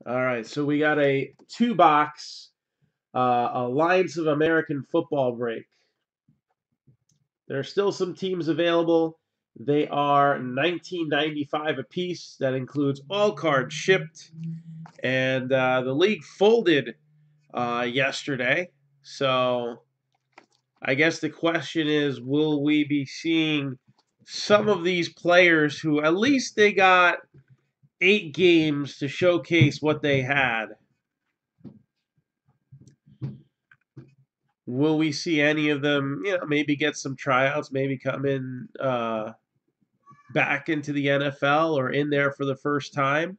All right, so we got a two-box Alliance of American Football break. There are still some teams available. They are $19.95 a piece. That includes all cards shipped. And the league folded yesterday. So I guess the question is, will we be seeing some of these players who at least they got 8 games to showcase what they had? Will we see any of them, maybe get some tryouts, maybe come in back into the NFL or in there for the first time?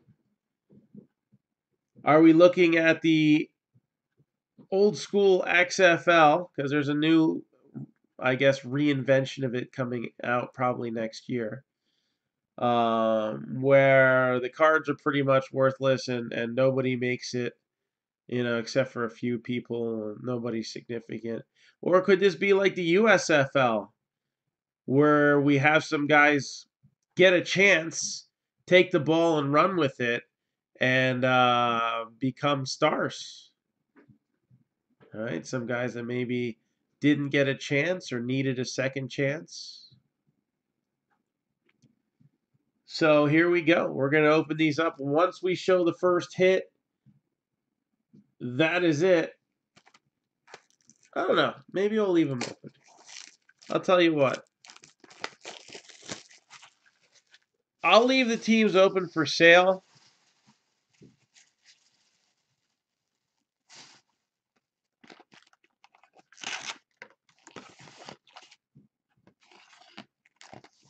Are we looking at the old school XFL? Because there's a new, I guess, reinvention of it coming out probably next year, where the cards are pretty much worthless and nobody makes it, except for a few people, nobody's significant. Or could this be like the USFL, where we have some guys get a chance, take the ball and run with it, and become stars? All right, some guys that maybe didn't get a chance or needed a second chance. So here we go. We're going to open these up. Once we show the first hit, that is it. I don't know. Maybe I'll leave them open. I'll tell you what. I'll leave the teams open for sale.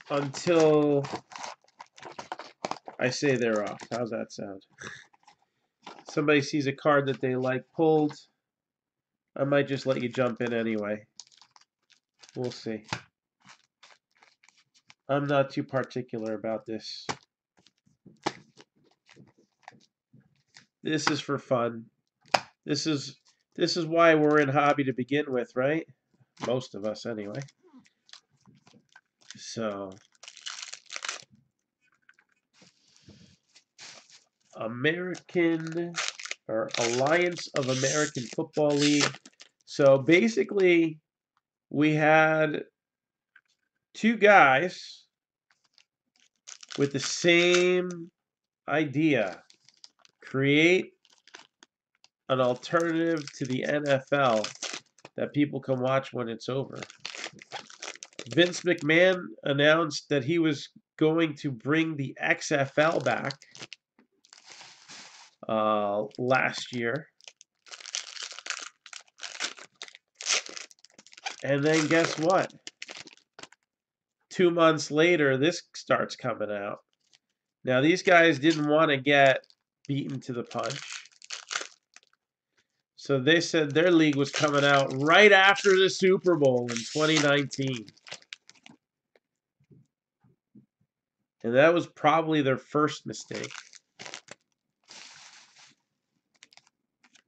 Until I say they're off. How's that sound? Somebody sees a card that they like pulled, I might just let you jump in anyway. We'll see. I'm not too particular about this. This is for fun. This is why we're in hobby to begin with, right? Most of us anyway. So American or Alliance of American Football League. So basically we had two guys with the same idea. Create an alternative to the NFL that people can watch when it's over. Vince McMahon announced that he was going to bring the XFL back last year. And then guess what? 2 months later, this starts coming out. Now, these guys didn't want to get beaten to the punch. So they said their league was coming out right after the Super Bowl in 2019. And that was probably their first mistake.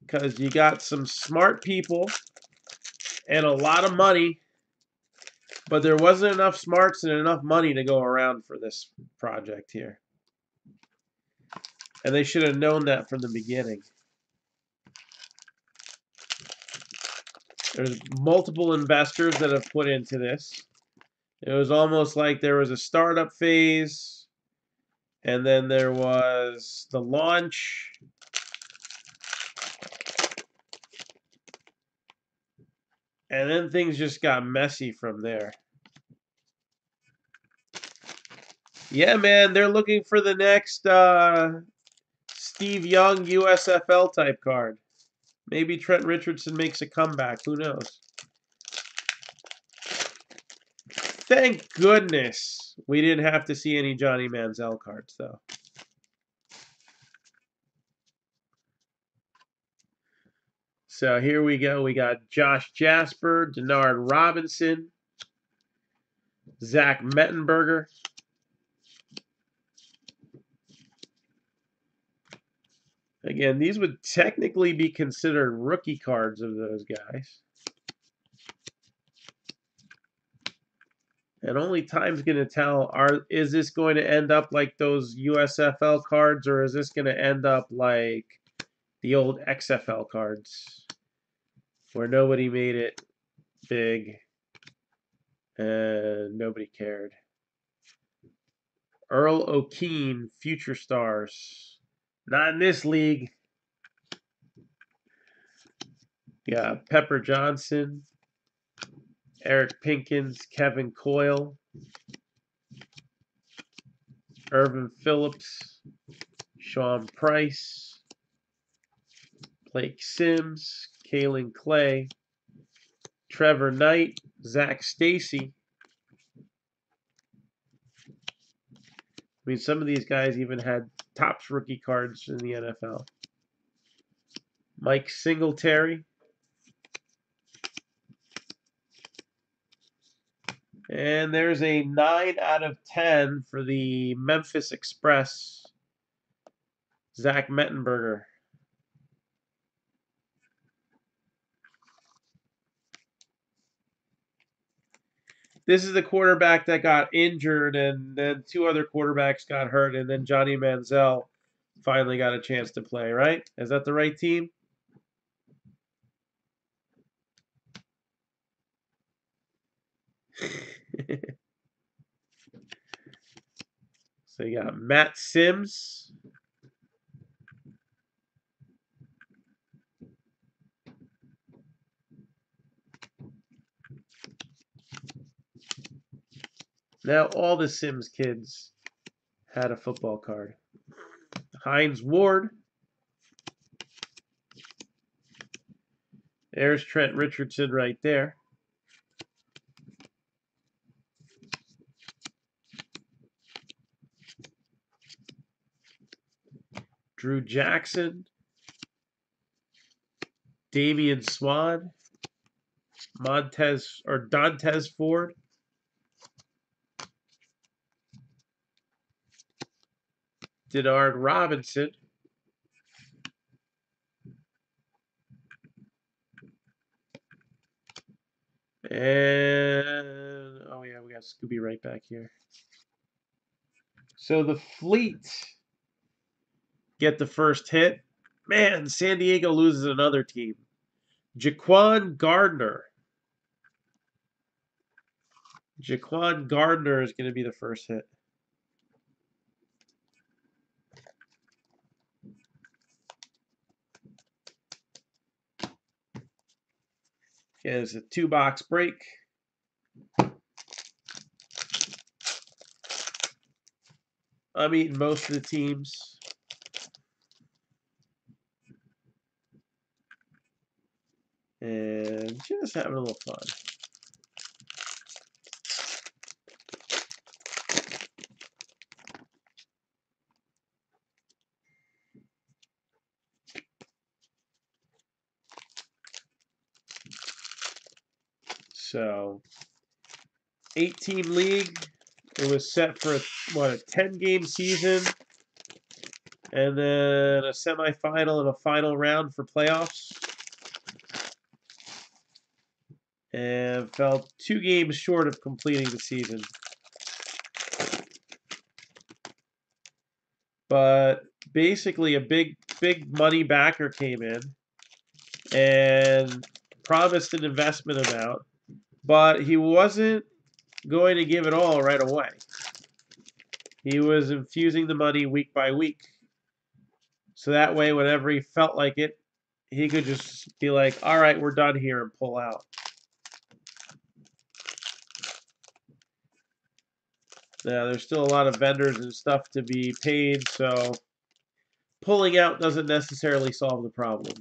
Because you got some smart people and a lot of money, but there wasn't enough smarts and enough money to go around for this project here. And they should have known that from the beginning. There's multiple investors that have put into this. It was almost like there was a startup phase, and then there was the launch. And then things just got messy from there. Yeah, man, they're looking for the next Steve Young USFL type card. Maybe Trent Richardson makes a comeback. Who knows? Thank goodness we didn't have to see any Johnny Manziel cards, though. So here we go. We got Josh Jasper, Denard Robinson, Zach Mettenberger. Again, these would technically be considered rookie cards of those guys. And only time's going to tell, is this going to end up like those USFL cards, or is this going to end up like the old XFL cards where nobody made it big and nobody cared? Earl O'Keen, Future Stars. Not in this league. Yeah, Pepper Johnson, Eric Pinkins, Kevin Coyle, Irvin Phillips, Sean Price, Blake Sims, Kalen Clay, Trevor Knight, Zach Stacy. I mean, some of these guys even had Topps rookie cards in the NFL. Mike Singletary. And there's a 9 out of 10 for the Memphis Express, Zach Mettenberger. This is the quarterback that got injured, and then 2 other quarterbacks got hurt, and then Johnny Manziel finally got a chance to play, right? Is that the right team? So you got Matt Sims. Now all the Sims kids had a football card. Hines Ward. There's Trent Richardson right there. Drew Jackson. Damian Swan. Dantez Ford. Denard Robinson. And, oh yeah, we got Scooby right back here. So the Fleet get the first hit. Man, San Diego loses another team. Jaquan Gardner. Jaquan Gardner is going to be the first hit. Okay, it's a 2-box break. I'm eating most of the teams. And just having a little fun. So, 8-team league. It was set for, what, a 10-game season. And then a semifinal and a final round for playoffs. And fell 2 games short of completing the season. But basically a big money backer came in and promised an investment amount, but he wasn't going to give it all right away. He was infusing the money week by week. So that way, whenever he felt like it, he could just be like, all right, we're done here, and pull out. Now, there's still a lot of vendors and stuff to be paid, so pulling out doesn't necessarily solve the problem.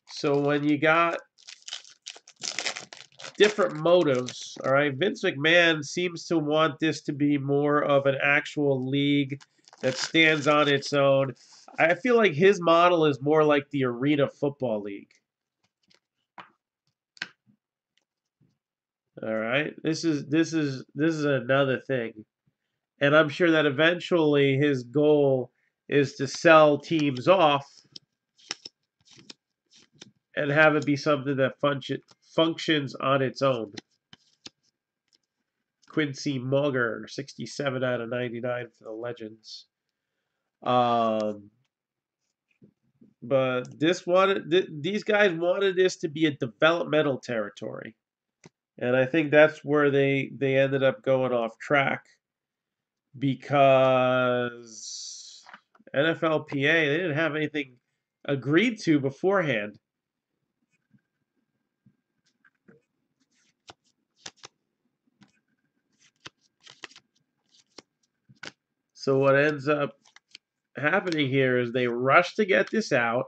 So when you got different motives, all right, Vince McMahon seems to want this to be more of an actual league that stands on its own. I feel like his model is more like the Arena Football League. All right, this is another thing, and I'm sure that eventually his goal is to sell teams off and have it be something that functions on its own. Quincy Mauger, 67 out of 99 for the Legends. But these guys wanted this to be a developmental territory, and I think that's where they ended up going off track because NFLPA, they didn't have anything agreed to beforehand. So what ends up happening here is they rush to get this out,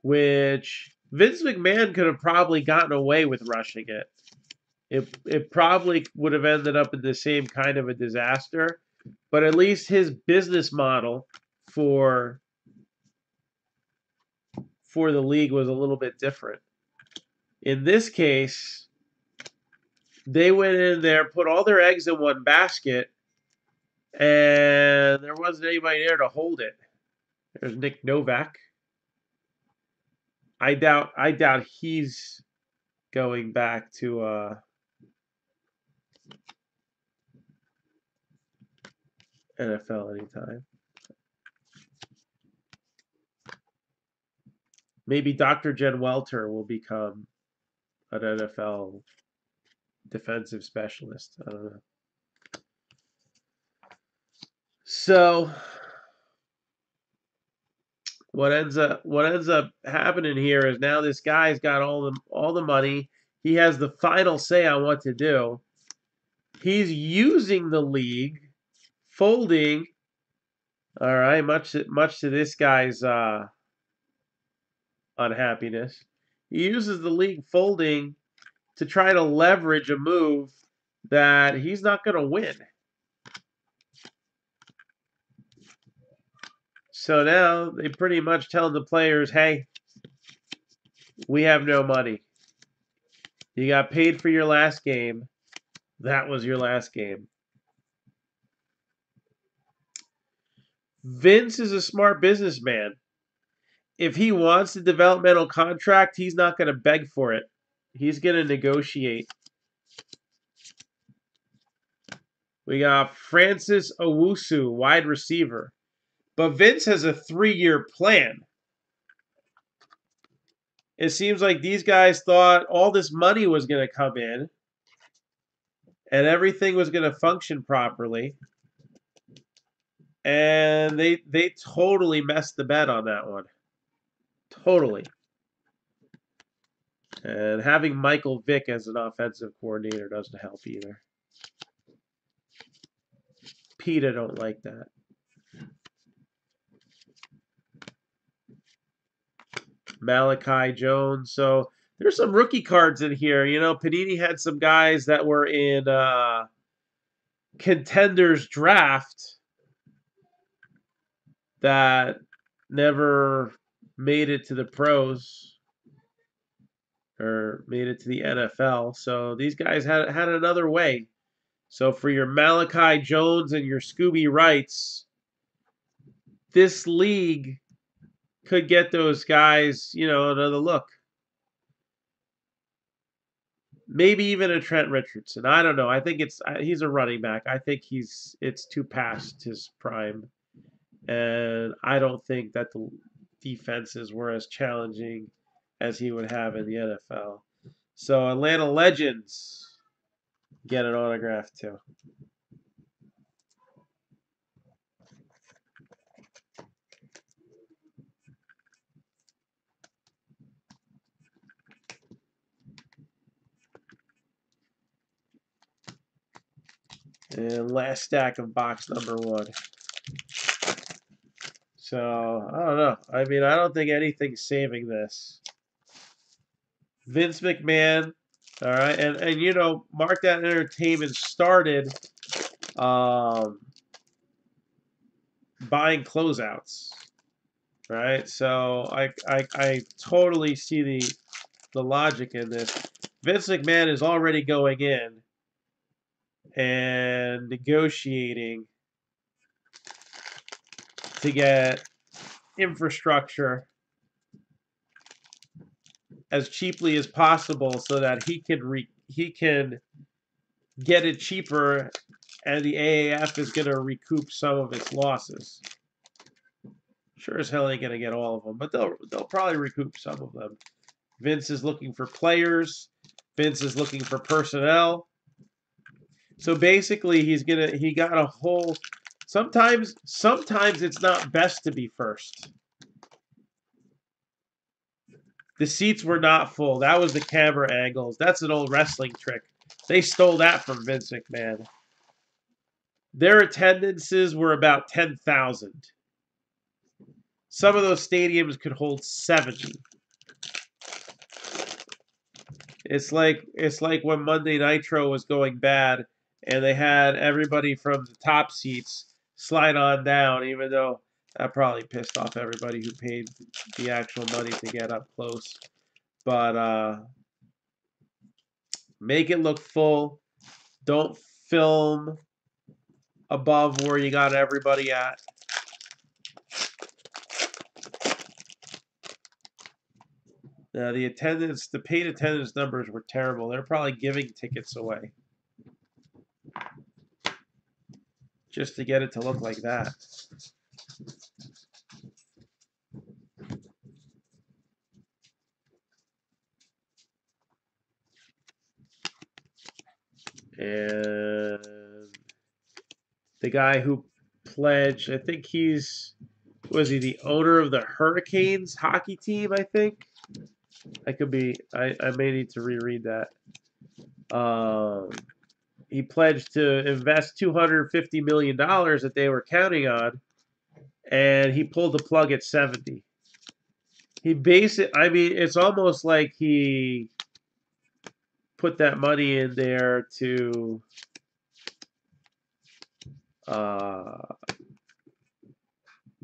which Vince McMahon could have probably gotten away with rushing it. It probably would have ended up in the same kind of a disaster, but at least his business model for the league was a little bit different. In this case, they went in there, put all their eggs in one basket, and there wasn't anybody there to hold it. There's Nick Novak. I doubt he's going back to NFL anytime. Maybe Dr. Jen Welter will become an NFL defensive specialist. I don't know. So what ends up happening here is now this guy's got all the money. He has the final say on what to do. He's using the league, folding. All right, much to this guy's unhappiness. He uses the league folding to try to leverage a move that he's not going to win. So now they pretty much tell the players, hey, we have no money. You got paid for your last game. That was your last game. Vince is a smart businessman. If he wants a developmental contract, he's not going to beg for it. He's going to negotiate. We got Francis Owusu, wide receiver. But Vince has a 3-year plan. It seems like these guys thought all this money was going to come in and everything was going to function properly. And they totally messed the bet on that one. Totally. And having Michael Vick as an offensive coordinator doesn't help either. PETA don't like that. Malachi Jones. So there's some rookie cards in here. You know, Panini had some guys that were in Contenders Draft that never made it to the pros or made it to the NFL. So these guys had another way. So for your Malachi Jones and your Scooby Wrights, this league could get those guys, you know, another look. Maybe even a Trent Richardson. I don't know. I think he's a running back. I think it's too past his prime. And I don't think that the defenses were as challenging as he would have in the NFL. So Atlanta Legends get an autograph too. And last stack of box number 1. So, I don't know. I mean, I don't think anything's saving this. Vince McMahon, all right, and you know, Marc-Down Entertainment started buying closeouts, right? So I totally see the logic in this. Vince McMahon is already going in and negotiating to get infrastructure as cheaply as possible so that he can get it cheaper, and the AAF is going to recoup some of its losses. Sure as hell ain't going to get all of them, but they'll probably recoup some of them. Vince is looking for players. Vince is looking for personnel. So basically, he got a whole. Sometimes it's not best to be first. The seats were not full. That was the camera angles. That's an old wrestling trick. They stole that from Vince McMahon. Their attendances were about 10,000. Some of those stadiums could hold 70. It's like when Monday Nitro was going bad and they had everybody from the top seats slide on down, even though that probably pissed off everybody who paid the actual money to get up close. But make it look full. Don't film above where you got everybody at. The paid attendance numbers were terrible. They're probably giving tickets away just to get it to look like that. And the guy who pledged, I think was he the owner of the Hurricanes hockey team, I think? I may need to reread that. He pledged to invest $250 million that they were counting on, and he pulled the plug at 70. It's almost like he put that money in there to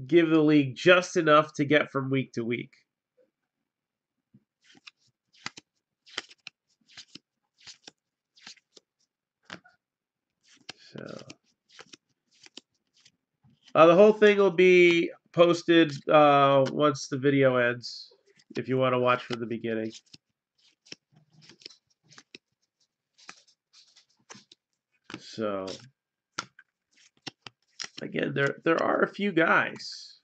give the league just enough to get from week to week. So the whole thing will be posted once the video ends, if you want to watch from the beginning. So again, there are a few guys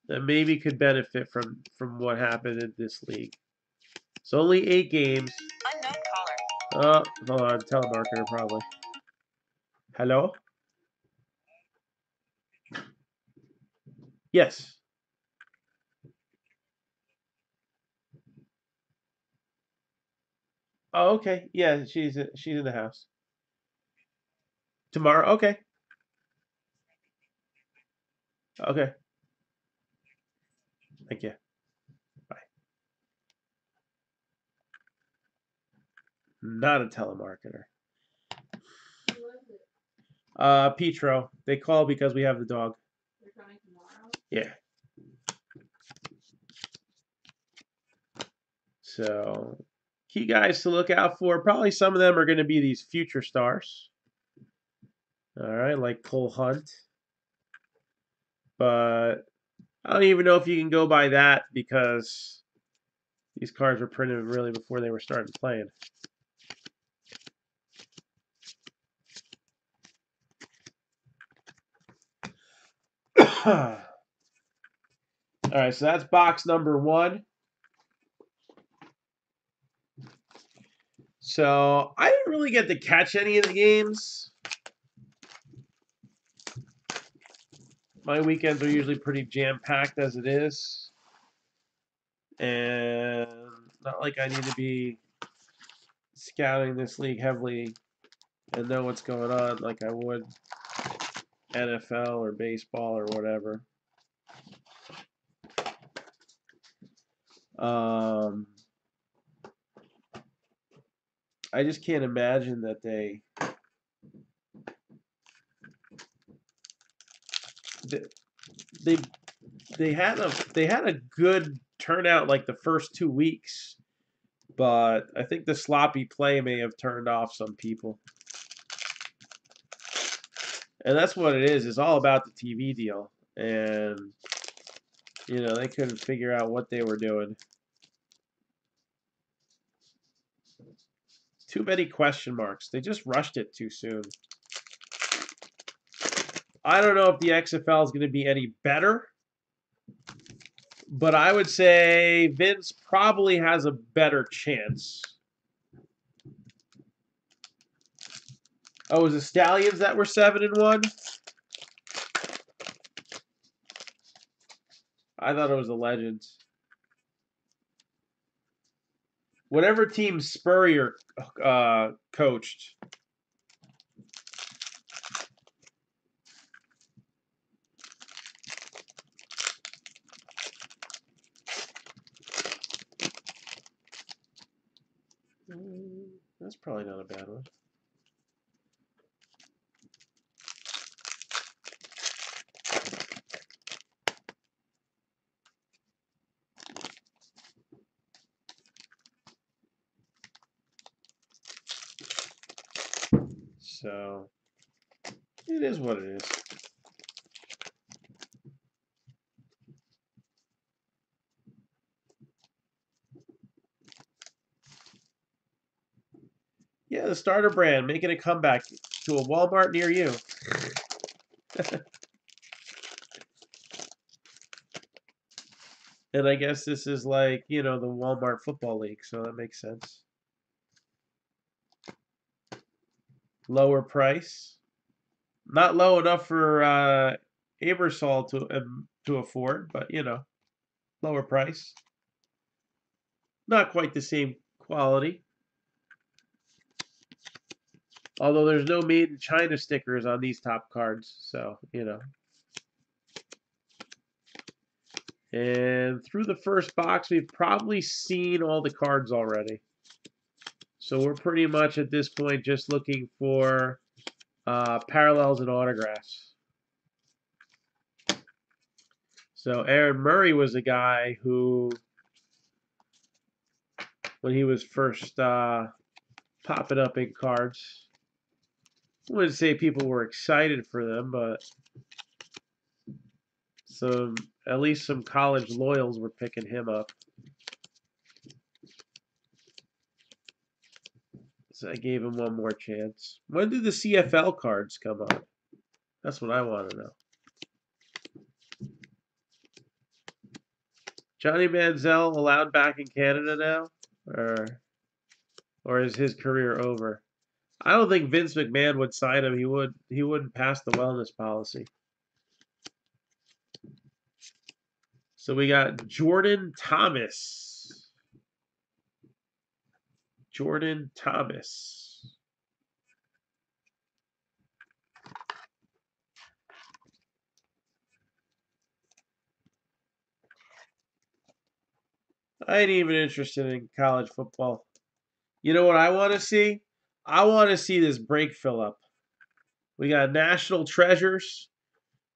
that maybe could benefit from what happened in this league. It's only 8 games. Unknown caller. Oh, hold on, telemarketer probably. Hello? Yes. Oh, okay. Yeah, she's in the house. Tomorrow? Okay. Okay. Thank you. Bye. Not a telemarketer. Who was it? Petro. They call because we have the dog. They're coming tomorrow? Yeah. So, key guys to look out for. Probably some of them are going to be these future stars. All right, like Cole Hunt. But I don't even know if you can go by that because these cards were printed really before they were starting playing. All right, so that's box number 1. So I didn't really get to catch any of the games. My weekends are usually pretty jam-packed as it is. And not like I need to be scouting this league heavily and know what's going on like I would NFL or baseball or whatever. I just can't imagine that they had a good turnout like the first 2 weeks, But I think the sloppy play may have turned off some people. And that's what it is. It's all about the TV deal. And, they couldn't figure out what they were doing. Too many question marks. They just rushed it too soon. I don't know if the XFL is going to be any better. But I would say Vince probably has a better chance. Oh, it was the Stallions that were 7-1? I thought it was the Legends. Whatever team Spurrier coached. That's probably not a bad one. So, it is what it is. Yeah, the starter brand making a comeback to a Walmart near you. And I guess this is like, the Walmart Football League, so that makes sense. Lower price. Not low enough for Abersol to afford, but, lower price. Not quite the same quality. Although there's no made in China stickers on these top cards, so, And through the first box, we've probably seen all the cards already. So we're pretty much at this point just looking for parallels and autographs. So Aaron Murray was a guy who, when he was first popping up in cards, I wouldn't say people were excited for them, but at least some college loyals were picking him up. So I gave him one more chance. When do the CFL cards come out? That's what I want to know. Johnny Manziel allowed back in Canada now? Or is his career over? I don't think Vince McMahon would sign him. He wouldn't pass the wellness policy. So we got Jordan Thomas. Jordan Thomas. I ain't even interested in college football. You know what I want to see? I want to see this break fill up. We got National Treasures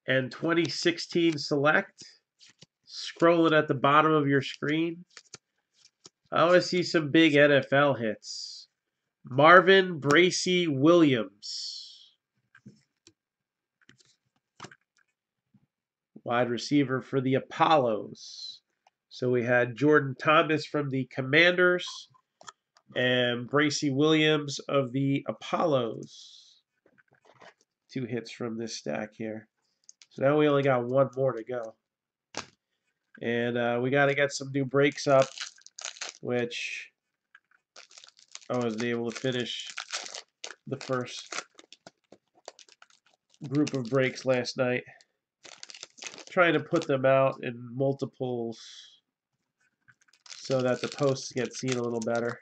and 2016 Select. Scrolling at the bottom of your screen. I want to see some big NFL hits. Marvin Bracey Williams. Wide receiver for the Apollos. So we had Jordan Thomas from the Commanders and Bracey Williams of the Apollos. 2 hits from this stack here. So now we only got one more to go. And we got to get some new breaks up, which I wasn't able to finish the first group of breaks last night. Trying to put them out in multiples so that the posts get seen a little better.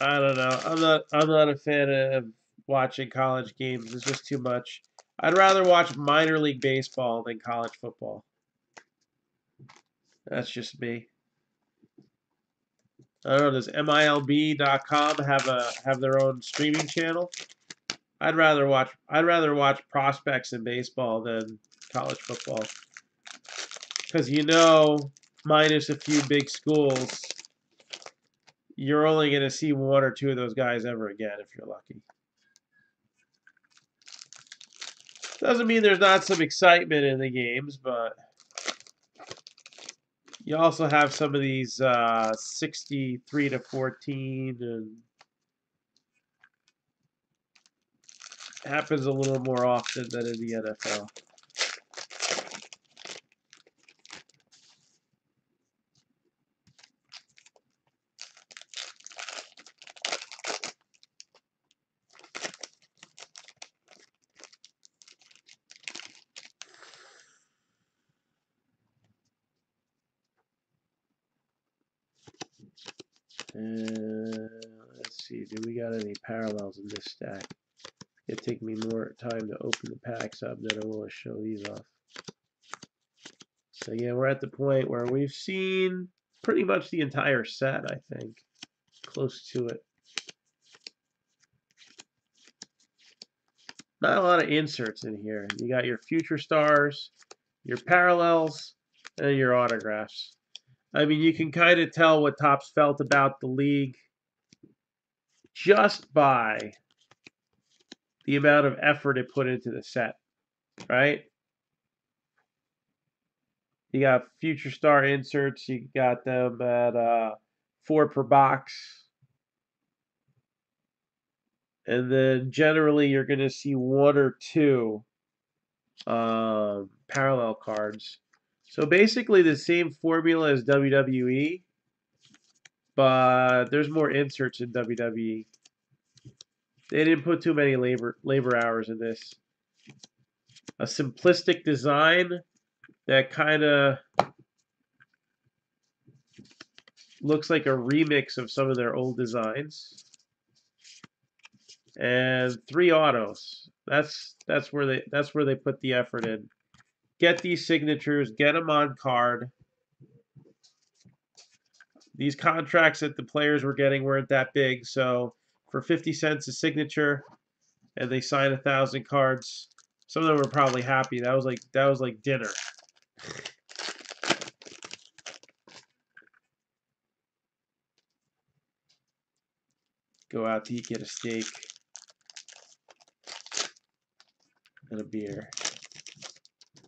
I don't know. I'm not a fan of watching college games. It's just too much. I'd rather watch minor league baseball than college football. That's just me. I don't know. Does MILB.com have their own streaming channel? I'd rather watch prospects in baseball than college football, because minus a few big schools, you're only going to see one or two of those guys ever again if you're lucky. Doesn't mean there's not some excitement in the games, but you also have some of these 63-14, and happens a little more often than in the NFL. Let's see, do we got any parallels in this stack? It'd take me more time to open the packs up than it will to show these off. So yeah, we're at the point where we've seen pretty much the entire set, I think. Close to it. Not a lot of inserts in here. You got your future stars, your parallels, and your autographs. I mean, you can kind of tell what Topps felt about the league just by the amount of effort it put into the set, right? You got future star inserts. You got them at 4 per box. And then generally you're going to see 1 or 2 parallel cards. So basically the same formula as WWE, but there's more inserts in WWE. They didn't put too many labor hours in this. A simplistic design that kind of looks like a remix of some of their old designs. And 3 autos. That's where they put the effort in. Get these signatures, get them on card. These contracts that the players were getting weren't that big, so for 50 cents a signature, and they signed 1,000 cards, some of them were probably happy. That was like dinner. Go out to eat, get a steak and a beer.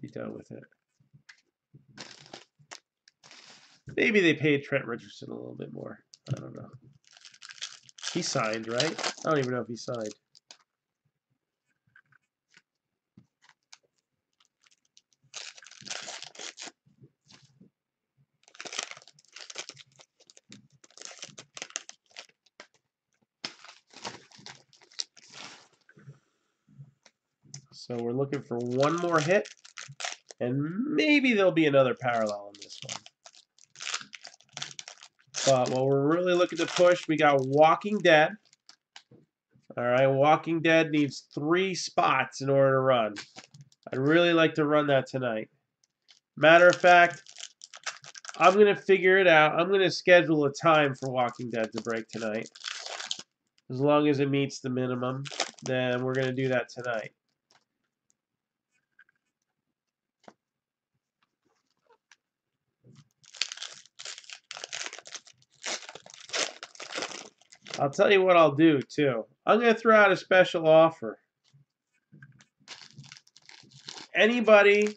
Be done with it. Maybe they paid Trent Richardson a little bit more. I don't know. He signed, right? I don't even know if he signed. So we're looking for one more hit, and maybe there'll be another parallel in this one. But what we're really looking to push, we got Walking Dead. All right, Walking Dead needs 3 spots in order to run. I'd really like to run that tonight. Matter of fact, I'm going to figure it out. I'm going to schedule a time for Walking Dead to break tonight. As long as it meets the minimum, then we're going to do that tonight. I'll tell you what I'll do, too. I'm going to throw out a special offer. Anybody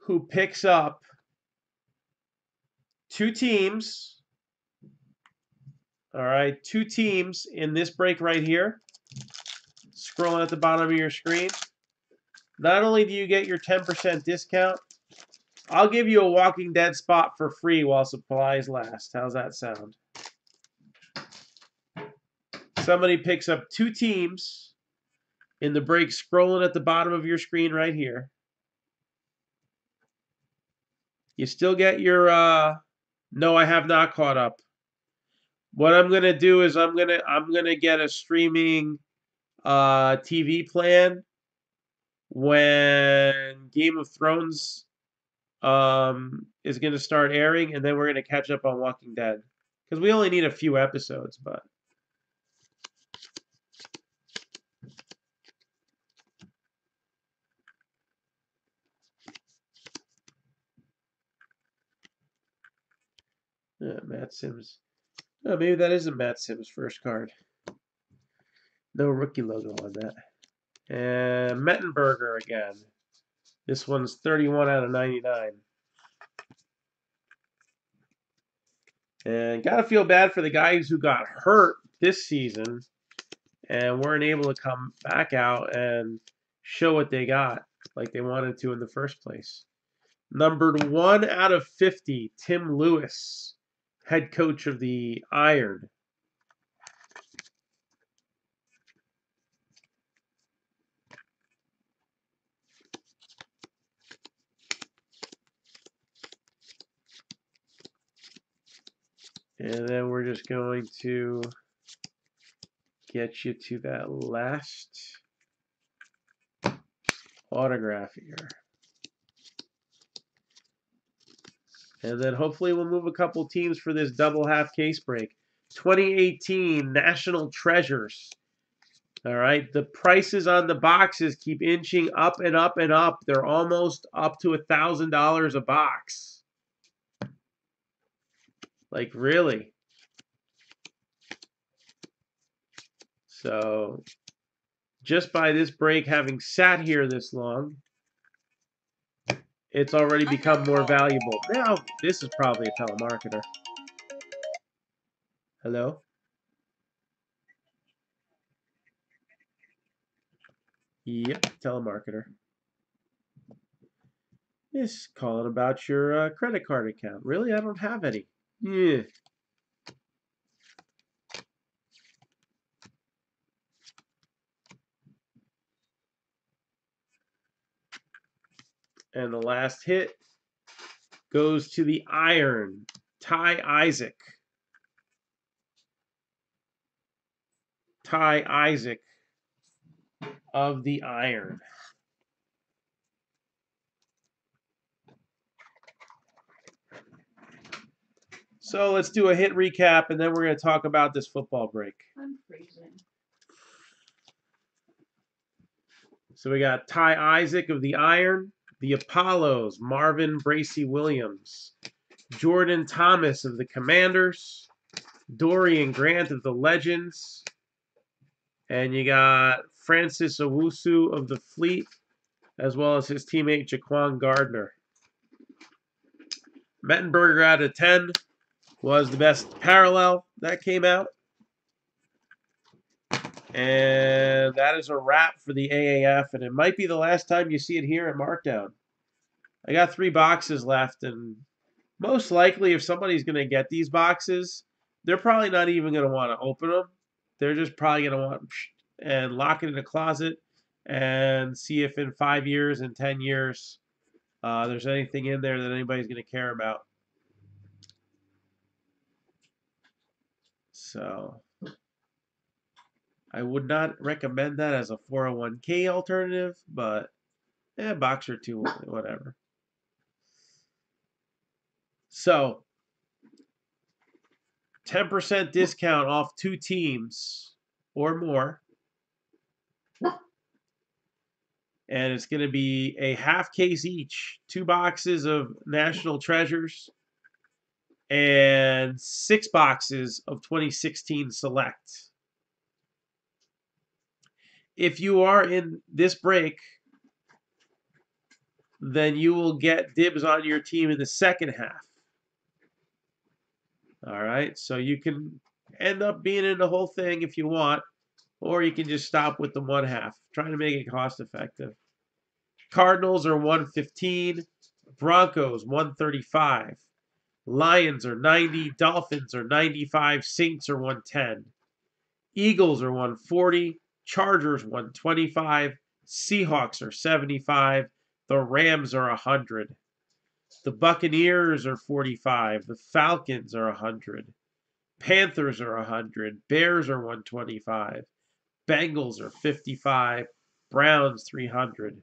who picks up 2 teams, all right, 2 teams in this break right here, scrolling at the bottom of your screen, not only do you get your 10% discount, I'll give you a Walking Dead spot for free while supplies last. How's that sound? Somebody picks up 2 teams in the break scrolling at the bottom of your screen right here. You still get your no, I have not caught up. What I'm gonna do is I'm gonna get a streaming TV plan when Game of Thrones is going to start airing, and then we're going to catch up on Walking Dead. Because we only need a few episodes, but... Matt Sims. Oh, maybe that isn't Matt Sims' first card. No rookie logo on that. And Mettenberger again. This one's 31 out of 99. And gotta feel bad for the guys who got hurt this season and weren't able to come back out and show what they got like they wanted to in the first place. Numbered 1 out of 50, Tim Lewis, head coach of the Iron. And then we're just going to get you to that last autograph here. And then hopefully we'll move a couple teams for this double half case break. 2018 National Treasures. All right, the prices on the boxes keep inching up and up and up. They're almost up to $1,000 a box. Like, really? So, just by this break having sat here this long, it's already become more valuable. Now, this is probably a telemarketer. Hello? Yep, telemarketer. It's calling about your credit card account. Really? I don't have any. Yeah. And the last hit goes to the Iron, Ty Isaac. Ty Isaac of the Iron. So let's do a hit recap, and then we're going to talk about this football break. I'm freezing. So we got Ty Isaac of the Iron, the Apollos, Marvin Bracy Williams, Jordan Thomas of the Commanders, Dorian Grant of the Legends, and you got Francis Owusu of the Fleet, as well as his teammate Jaquan Gardner. Mettenberger out of 10 was the best parallel that came out. And that is a wrap for the AAF, and it might be the last time you see it here at Marc-Down. I got 3 boxes left, and most likely if somebody's going to get these boxes, they're probably not even going to want to open them. They're just probably going to want and lock it in a closet and see if in 5 years and 10 years there's anything in there that anybody's going to care about. So I would not recommend that as a 401k alternative, but a box or two, whatever. So 10% discount off 2 teams or more. And it's going to be a half case each, 2 boxes of National Treasures, and 6 boxes of 2016 Select. If you are in this break, then you will get dibs on your team in the second half. All right, so you can end up being in the whole thing if you want, or you can just stop with the 1/2, trying to make it cost effective. Cardinals are 115, Broncos 135, Lions are 90, Dolphins are 95, Saints are 110, Eagles are 140, Chargers 125, Seahawks are 75, the Rams are 100. The Buccaneers are 45, the Falcons are 100, Panthers are 100, Bears are 125, Bengals are 55, Browns 300,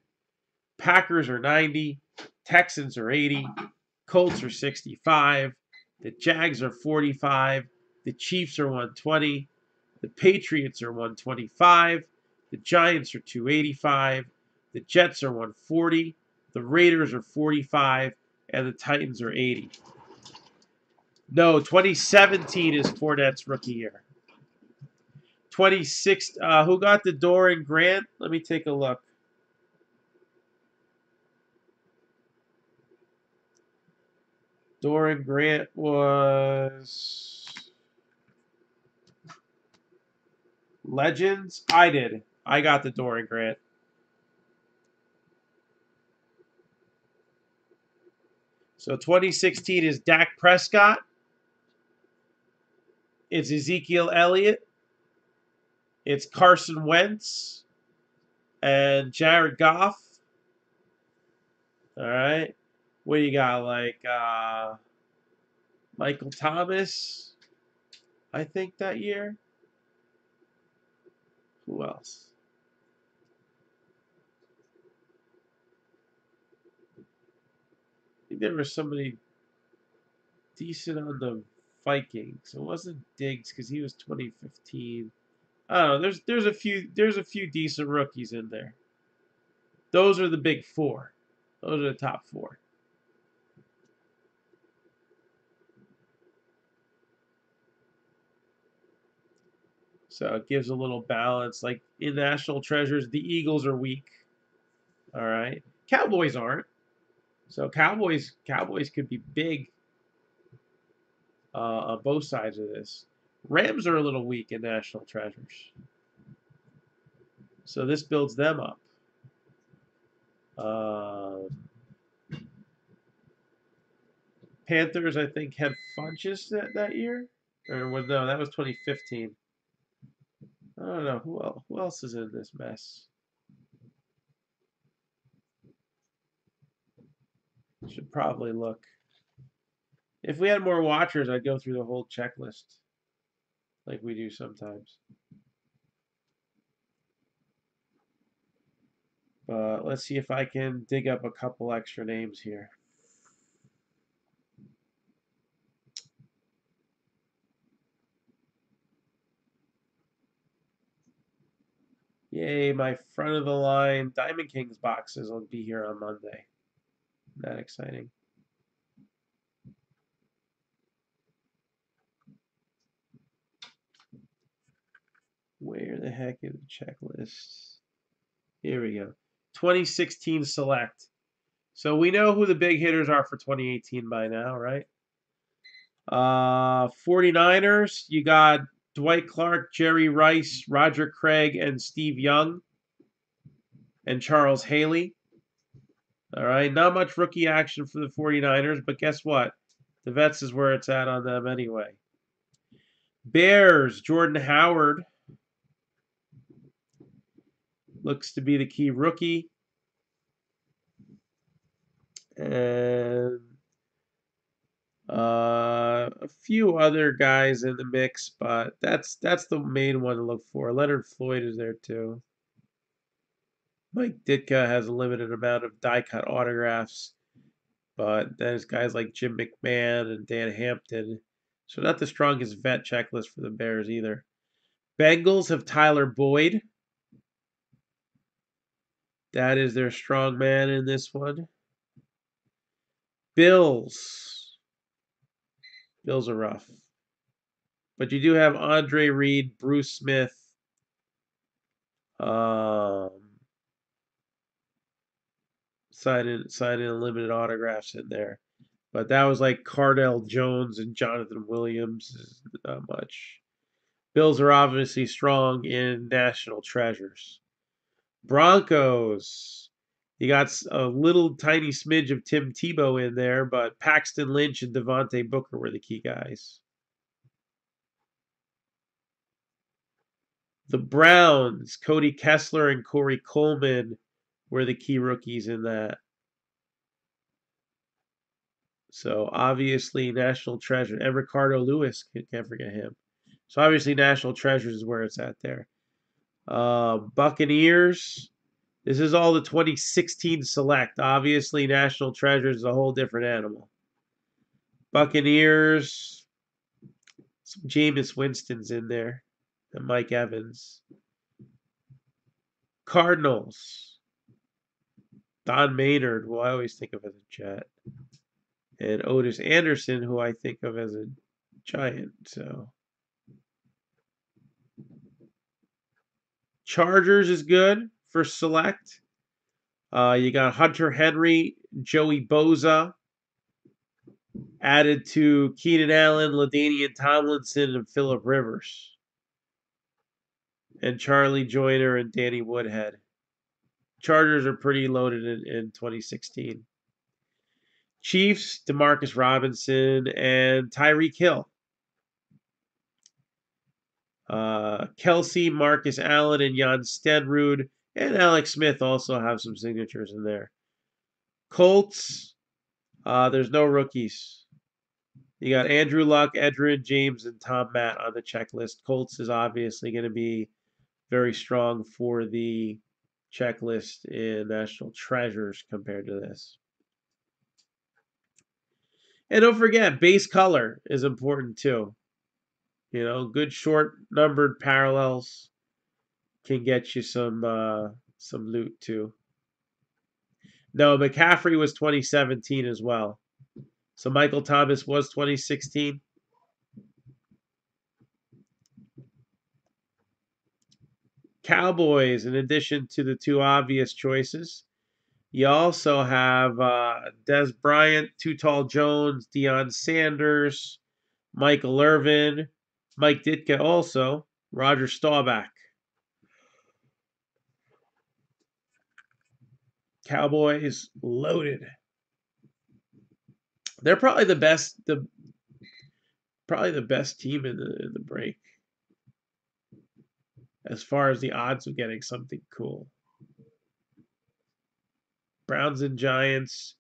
Packers are 90, Texans are 80, Colts are 65. The Jags are 45. The Chiefs are 120. The Patriots are 125. The Giants are 285. The Jets are 140. The Raiders are 45. And the Titans are 80. No, 2017 is Fournette's rookie year. 26. Who got the Doran Grant? Let me take a look. Doran Grant was Legends. I did. I got the Doran Grant. So 2016 is Dak Prescott. It's Ezekiel Elliott. It's Carson Wentz and Jared Goff. All right. What do you got? Like Michael Thomas, I think, that year. Who else? I think there was somebody decent on the Vikings. It wasn't Diggs because he was 2015. I don't know. There's a few decent rookies in there. Those are the big four. Those are the top four. So it gives a little balance. Like in National Treasures, the Eagles are weak. All right. Cowboys aren't. So Cowboys could be big on both sides of this. Rams are a little weak in National Treasures. So this builds them up. Panthers, I think, had Funches that year. Or was no, that was 2015. I don't know who else is in this mess. Should probably look. If we had more watchers, I'd go through the whole checklist, like we do sometimes. But let's see if I can dig up a couple extra names here. Yay, my front of the line Diamond Kings boxes will be here on Monday. That exciting. Where the heck is the checklist? Here we go. 2016 select. So we know who the big hitters are for 2018 by now, right? 49ers, you got Dwight Clark, Jerry Rice, Roger Craig, and Steve Young, and Charles Haley. All right, not much rookie action for the 49ers, but guess what? The vets is where it's at on them anyway. Bears, Jordan Howard looks to be the key rookie. And a few other guys in the mix, but that's the main one to look for. Leonard Floyd is there too. Mike Ditka has a limited amount of die-cut autographs, but there's guys like Jim McMahon and Dan Hampton. So not the strongest vet checklist for the Bears either. Bengals have Tyler Boyd. That is their strong man in this one. Bills. Bills are rough. But you do have Andre Reed, Bruce Smith, signing limited autographs in there. But that was like Cardell Jones and Jonathan Williams. Not much. Bills are obviously strong in National Treasures. Broncos. You got a little tiny smidge of Tim Tebow in there, but Paxton Lynch and Devontae Booker were the key guys. The Browns, Cody Kessler and Corey Coleman were the key rookies in that. So obviously National Treasure. And Ricardo Lewis, can't forget him. So obviously National Treasures is where it's at there. Buccaneers. This is all the 2016 select. Obviously National Treasures is a whole different animal. Buccaneers, some Jameis Winston's in there, and Mike Evans. Cardinals, Don Maynard, who I always think of as a Jet, and Otis Anderson, who I think of as a Giant. So Chargers is good for select. You got Hunter Henry, Joey Bosa, added to Keenan Allen, LaDainian Tomlinson, and Phillip Rivers, and Charlie Joyner and Danny Woodhead. Chargers are pretty loaded in 2016. Chiefs, Demarcus Robinson, and Tyreek Hill. Kelsey, Marcus Allen, and Jan Stedrud, and Alex Smith also have some signatures in there. Colts, there's no rookies. You got Andrew Luck, Edgerrin James, and Tom Matt on the checklist. Colts is obviously going to be very strong for the checklist in National Treasures compared to this. And don't forget, base color is important too. You know, good short numbered parallels can get you some loot too. No, McCaffrey was 2017 as well. So Michael Thomas was 2016. Cowboys, in addition to the two obvious choices, you also have Des Bryant, Too Tall Jones, Deion Sanders, Michael Irvin, Mike Ditka also, Roger Staubach. Cowboys loaded. They're probably the best team in the break as far as the odds of getting something cool. Browns and Giants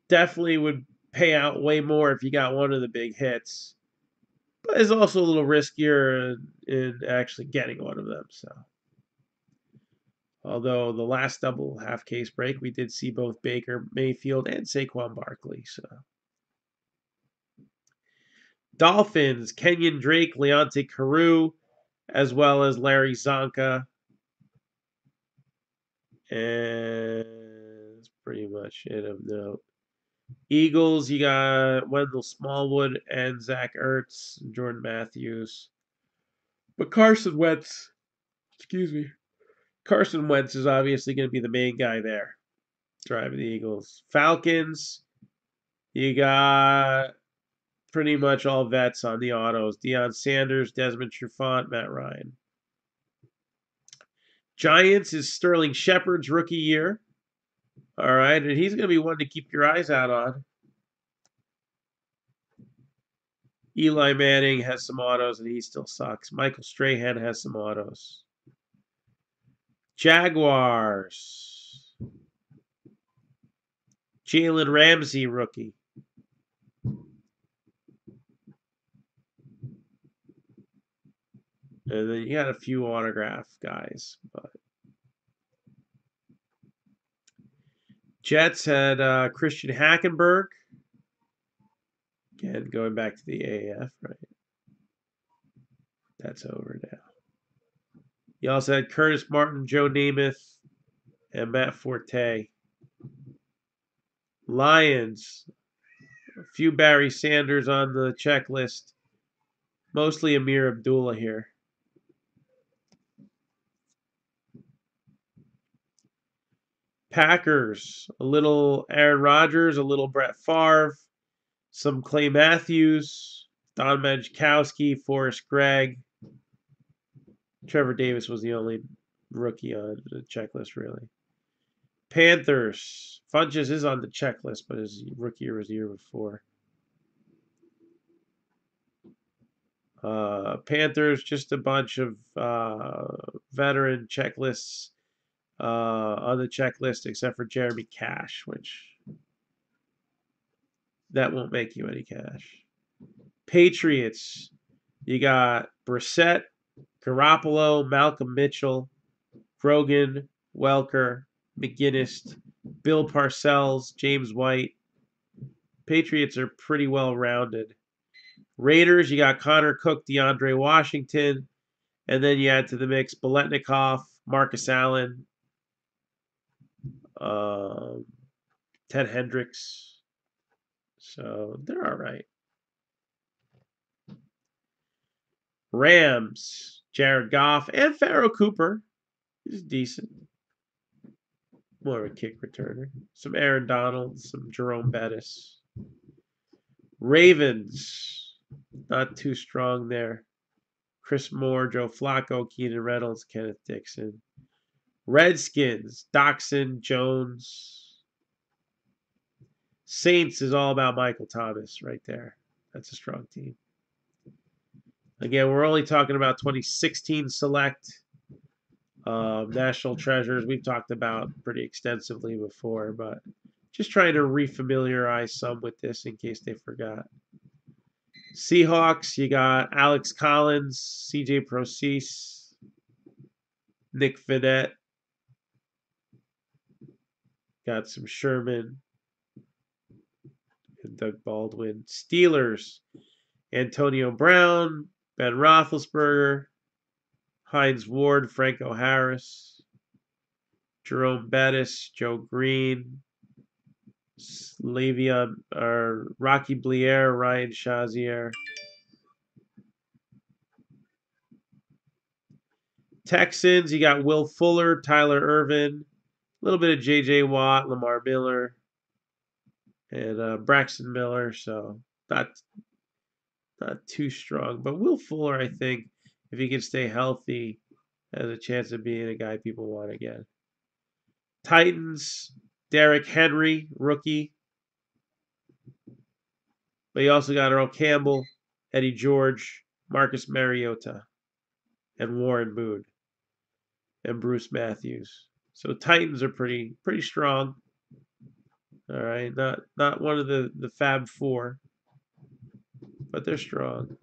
definitely would pay out way more if you got one of the big hits. But it's also a little riskier in actually getting one of them. So, although the last double half case break, we did see both Baker Mayfield and Saquon Barkley. So, Dolphins, Kenyon Drake, Leonte Carew, as well as Larry Zonka. And that's pretty much it of note. Eagles, you got Wendell Smallwood and Zach Ertz, Jordan Matthews. But Carson Wentz is obviously going to be the main guy there, driving the Eagles. Falcons, you got pretty much all vets on the autos. Deion Sanders, Desmond Trufant, Matt Ryan. Giants is Sterling Shepard's rookie year. All right, and he's going to be one to keep your eyes out on. Eli Manning has some autos, and he still sucks. Michael Strahan has some autos. Jaguars. Jalen Ramsey, rookie. And then you got a few autograph guys, but Jets had Christian Hackenberg. Again, going back to the AAF, right? That's over now. You also had Curtis Martin, Joe Namath, and Matt Forte. Lions. A few Barry Sanders on the checklist. Mostly Amir Abdullah here. Packers. A little Aaron Rodgers, a little Brett Favre, some Clay Matthews, Don Majkowski, Forrest Gregg. Trevor Davis was the only rookie on the checklist, really. Panthers. Funches is on the checklist, but his rookie year was the year before. Panthers, just a bunch of veteran checklists on the checklist, except for Jeremy Cash, which that won't make you any cash. Patriots, you got Brissett, Garoppolo, Malcolm Mitchell, Grogan, Welker, McGinnis, Bill Parcells, James White. Patriots are pretty well rounded. Raiders, you got Connor Cook, DeAndre Washington, and then you add to the mix Biletnikoff, Marcus Allen, Ted Hendricks. So they're all right. Rams, Jared Goff, and Pharaoh Cooper. He's decent. More of a kick returner. Some Aaron Donald, some Jerome Bettis. Ravens, not too strong there. Chris Moore, Joe Flacco, Keenan Reynolds, Kenneth Dixon. Redskins, Doxson, Jones. Saints is all about Michael Thomas right there. That's a strong team. Again, we're only talking about 2016 select. National treasures we've talked about pretty extensively before, but just trying to refamiliarize some with this in case they forgot. Seahawks, you got Alex Collins, CJ Procease, Nick Vannett. Got some Sherman and Doug Baldwin. Steelers, Antonio Brown, Ben Roethlisberger, Hines Ward, Franco Harris, Jerome Bettis, Joe Green, Le'Veon, or Rocky Blier, Ryan Shazier. Texans, you got Will Fuller, Tyler Irvin, a little bit of J.J. Watt, Lamar Miller, and Braxton Miller. So not too strong. But Will Fuller, I think, if he can stay healthy, has a chance of being a guy people want again. Titans, Derrick Henry, rookie. But you also got Earl Campbell, Eddie George, Marcus Mariota, and Warren Moon, and Bruce Matthews. So Titans are pretty strong. All right, not one of the Fab Four, but they're strong.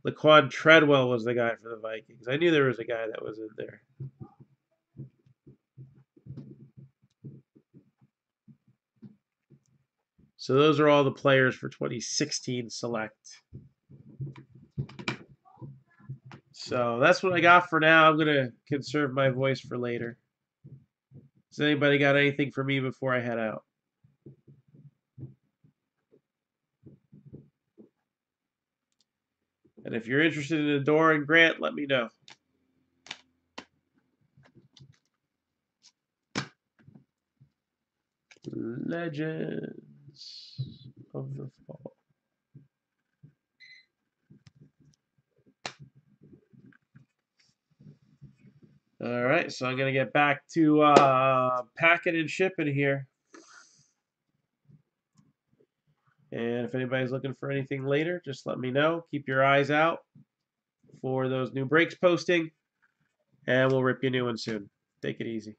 Laquan Treadwell was the guy for the Vikings. I knew there was a guy that was in there. So those are all the players for 2016 select. So that's what I got for now. I'm going to conserve my voice for later. Has anybody got anything for me before I head out? And if you're interested in Adore and Grant, let me know. Legends of the Fall. All right, so I'm going to get back to packing and shipping here. And if anybody's looking for anything later, just let me know. Keep your eyes out for those new breaks posting, and we'll rip you a new one soon. Take it easy.